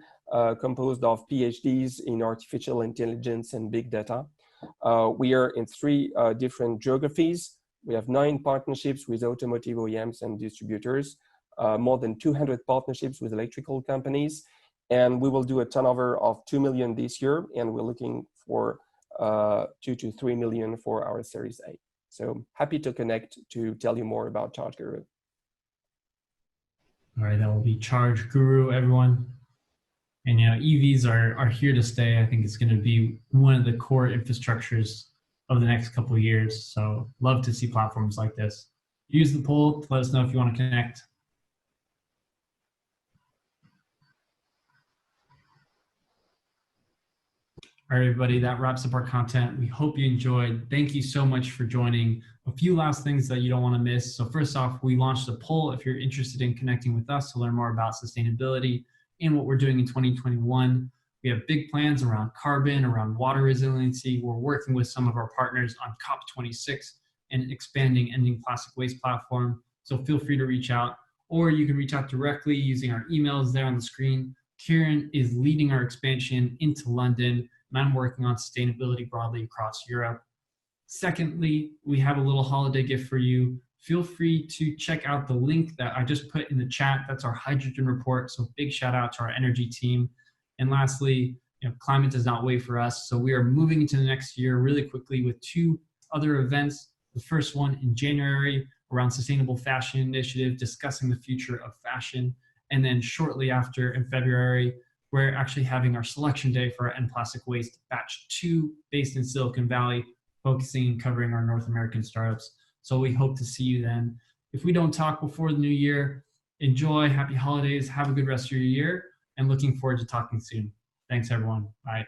composed of PhDs in artificial intelligence and big data. We are in 3 different geographies. We have 9 partnerships with automotive OEMs and distributors, more than 200 partnerships with electrical companies, and we will do a turnover of 2 million this year, and we're looking for 2 to 3 million for our Series A. So happy to connect to tell you more about Charge Guru. All right, that will be Charge Guru, everyone. And EVs are here to stay. I think it's going to be one of the core infrastructures of the next couple of years. So love to see platforms like this. Use the poll to let us know if you want to connect. All right, everybody, that wraps up our content. We hope you enjoyed. Thank you so much for joining. A few last things that you don't want to miss. So first off, we launched a poll if you're interested in connecting with us to learn more about sustainability and what we're doing in 2021. We have big plans around carbon, around water resiliency. We're working with some of our partners on COP26 and expanding ending plastic waste platform. So feel free to reach out. or you can reach out directly using our emails there on the screen. Kieran is leading our expansion into London, and I'm working on sustainability broadly across Europe. Secondly, we have a little holiday gift for you. Feel free to check out the link that I just put in the chat. That's our hydrogen report. So big shout out to our energy team. And lastly, climate does not wait for us. So we are moving into the next year really quickly with 2 other events. The first one in January around Sustainable Fashion Initiative, discussing the future of fashion. And then shortly after in February, we're actually having our selection day for our End Plastic Waste Batch 2 based in Silicon Valley, focusing and covering our North American startups. So we hope to see you then. If we don't talk before the new year, enjoy, happy holidays, have a good rest of your year, and looking forward to talking soon. Thanks, everyone. Bye.